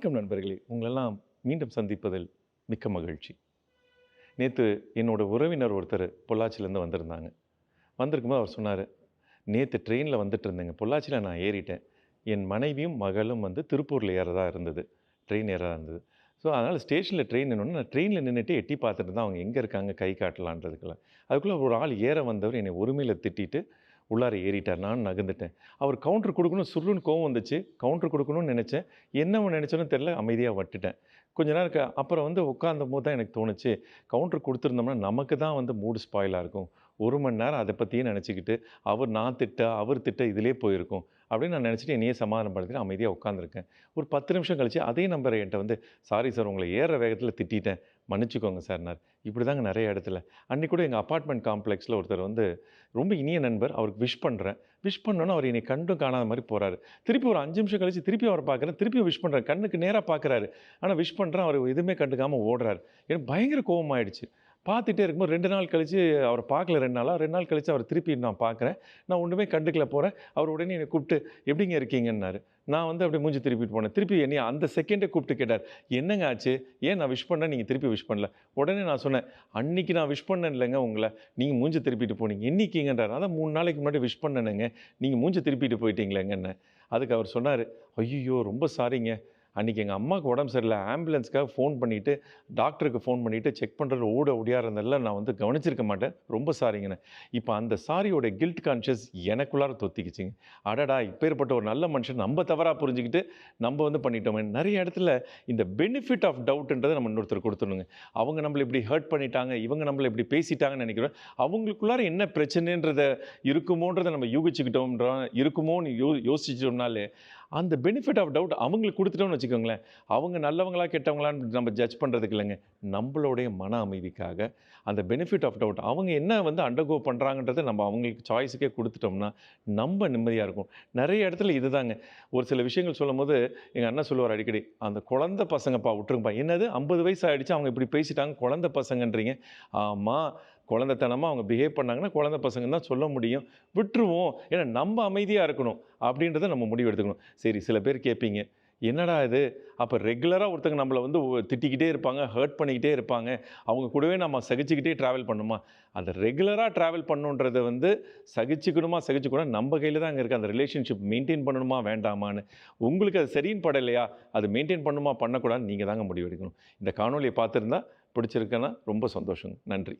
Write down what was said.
வணக்கம் நண்பர்களே! உங்களெல்லாம் மீண்டும் சந்திப்பதில் மிக்க மகிழ்ச்சி. நேத்து என்னோட உறவினர் ஒருத்தர் பொள்ளாச்சியிலேருந்து வந்திருந்தாங்க. வந்திருக்கும்போது அவர் சொன்னாரு, "நேத்து ட்ரெயின்ல வந்துட்டுருந்தேங்க. பொள்ளாச்சியில நான் ஏறிட்டேன். என் மனைவியும், மகளும் வந்து திருப்பூர்ல ஏறதா இருந்தது. ட்ரெயின் ஏறதா இருந்தது. ஸோ, அதனால ஸ்டேஷன்ல ட்ரெயின் நின்னோனே, நான் ட்ரெயின்ல நின்னுட்டு எட்டி பார்த்துட்டு இருந்தேன். அவங்க எங்க இருக்காங்க கை காட்டலான்றதுக்கெல்லாம். அதுக்குள்ள ஒரு ஆள் ஏற வந்தவர் என்னை ஒருமையில திட்டிட்டு உள்ளார ஏறிட்டார். நானும் நகர்ந்துட்டேன். அவர் கவுண்டர் குடுக்கணும் சுர்ருன்னு கோவம் வந்துச்சு. கவுண்டர் குடுக்கணும்னு நெனச்சேன். என்னவ நெனச்சேனோ தெரியல. அமைதியா விட்டுட்டேன். கொஞ்ச நேரம் அப்புறம் வந்து உட்கார்ந்தபோது தான் எனக்கு தோணுச்சு, கவுண்டர் குடுத்துருந்தோம்னா நமக்கு தான் வந்து மூடு ஸ்பாயிலா இருக்கும். 1 மணி நேரம் அத பத்தியே நெனச்சுக்கிட்டு, நான் திட்ட, அவர் திட்ட இதிலேயே போயிருக்கும். அப்படின்னு நான் நெனச்சுட்டு என்னையே சமாதானப்படுத்திட்டு அமைதியா உட்காந்துருக்கேன். ஒரு 10 நிமிஷம் கழிச்சு அதே நம்பர் என்ட்ட வந்து, "சாரி சார் உங்கள ஏறுற வேகத்தில திட்டிட்டேன். மன்னிச்சுக்கோங்க சார்னார்." இப்படிதாங்க நெறைய இடத்துல. அன்னைக்கு கூட எங்க அபார்ட்மெண்ட் காம்ப்ளெக்ஸ்ல ஒருத்தர் வந்து ரொம்ப இனிய நண்பர். அவருக்கு விஷ் பண்றேன். விஷ் பண்ணோனே அவர் என்னை கண்டும் காணாத மாரி போறாரு. திருப்பி ஒரு 5 நிமிஷம் கழிச்சு திருப்பி அவர பார்க்குறேன். திருப்பியும் விஷ் பண்றேன். கண்ணுக்கு நேரா பார்க்குறாரு. ஆனா விஷ் பண்றேன். அவரு எதுவுமே கண்டுக்காம ஓடுறாரு. எனக்கு பயங்கர கோவமாயிடுச்சு. பார்த்துட்டே இருக்கும்போது 2 நாள் கழிச்சு அவர பார்க்கல 2 நாளா. 2 நாள் கழிச்சு அவர திருப்பி நான் பார்க்குறேன். நான் ஒண்ணுமே கண்டுக்கல போறேன். அவர் உடனே என்ன கூப்பிட்டு, "எப்படிங்க இருக்கீங்கன்னாரு." நான் வந்து அப்படியே மூஞ்சி திருப்பிட்டு போனேன். திருப்பி என்னைய அந்த செகண்டே கூப்பிட்டு கேட்டார், "என்னங்க ஆச்சு? ஏன் நான் விஷ் பண்ணேன், நீங்க திருப்பி விஷ் பண்ணல?" உடனே நான் சொன்னேன், "அன்னைக்கு நான் விஷ் பண்ணேன் இல்லங்க உங்கள. நீங்க மூஞ்சி திருப்பிட்டு போனீங்க. என்னைக்குங்கன்றாரு. அதான் 3 நாளைக்கு முன்னாடி விஷ் பண்ணேனேங்க. நீங்க மூஞ்சி திருப்பிட்டு போயிட்டீங்களேங்கன்னேன்." அதுக்கு அவர் சொன்னாரு, "ஐய்யய்யோ! ரொம்ப சாரிங்க. அன்னைக்கு எங்க அம்மாவுக்கு உடம்பு சரியில்ல. ஆம்புலன்ஸ்க்காக ஃபோன் பண்ணிட்டு, டாக்டருக்கு ஃபோன் பண்ணிட்டு செக் பண்றது ஓடியாருந்ததெல்லாம் நான் வந்து கவனிச்சிருக்க மாட்டேன். ரொம்ப சாரிங்கன்னேன்." இப்ப அந்த சாரியோட கில்ட் கான்ஷியஸ் எனக்குள்ளார தொத்திக்கிச்சுங்க. அடடா! இப்பேற்பட்ட ஒரு நல்ல மனுஷன் நம்ப தவறா புரிஞ்சுகிட்டு, நம்ப வந்து பண்ணிட்டோமே. நெறைய இடத்துல இந்த பெனிஃபிட் ஆஃப் டவுட்ன்றத நம்ம இன்னொருத்தருக்கு குடுத்துடணுங்க. அவங்க நம்மள இப்படி ஹர்ட் பண்ணிட்டாங்க, இவங்க நம்மள இப்படி பேசிட்டாங்கன்னு நெனைக்கிறோம். அவங்களுக்குள்ளார என்ன பிரச்சனைன்றத இருக்குமோன்றத நம்ம இருக்குமோன்னு யோசிச்சோம்னாலே, அந்த பெனிஃபிட் ஆஃப் டவுட் அவங்களுக்கு குடுத்துட்டோம்னு வச்சுக்கோங்களேன், அவங்க நல்லவங்களா, கெட்டவங்களான்னு நம்ம ஜட்ஜ் பண்றதுக்கு இல்லங்க. நம்பளுடைய மன அமைதிக்காக, அந்த பெனிஃபிட் ஆஃப் டவுட் அவங்க என்ன வந்து அண்டர்கோ பண்றாங்கன்றத நம்ம அவங்களுக்கு சாய்ஸுக்கே குடுத்துட்டோம்னா, நம்ம நிம்மதியா இருக்கும். நெறைய இடத்துல இதுதாங்க. ஒரு சில விஷயங்கள் சொல்லும்போது, எங்க அண்ணன் சொல்லுவாரு அடிக்கடி, "அந்த குழந்தை பசங்கப்பா விட்டுருங்கப்பா." என்னது 50 வயசு ஆயிடுச்சு, அவங்க இப்படி பேசிட்டாங்க, குழந்தை பசங்கன்றீங்க. ஆமா, குழந்தைத்தனமா அவங்க பிஹேவ் பண்ணாங்கன்னா, குழந்தை பசங்கன்னு தான் சொல்ல முடியும். விட்டுருவோம். ஏன்னா நம்ம அமைதியா இருக்கணும். அப்படின்றத நம்ம முடிவு எடுத்துக்கணும். சரி சில பேர் கேட்பீங்க, "என்னடா இது? அப்ப ரெகுலரா ஒருத்தங்க நம்மள வந்து திட்டிக்கிட்டே இருப்பாங்க, ஹர்ட் பண்ணிக்கிட்டே இருப்பாங்க. அவங்க கூடவே நம்ம சகிச்சுக்கிட்டே டிராவல் பண்ணணுமா?" அந்த ரெகுலரா டிராவல் பண்ணணுன்றத வந்து சகிச்சுக்கணுமா, சகிச்சுக்கூடாது நம்ம கையில தாங்க இருக்கு. அந்த ரிலேஷன்ஷிப் மெயின்டெயின் பண்ணணுமா, வேண்டாமான்னு. உங்களுக்கு அது சரின்னு படலையா? அது மெயின்டெயின் பண்ணணுமா, பண்ணக்கூடாதுன்னு நீங்க தாங்க முடிவெடுக்கணும். இந்த காணொளிய பார்த்திருந்தா பிடிச்சிருக்குன்னா ரொம்ப சந்தோஷங்க. நன்றி.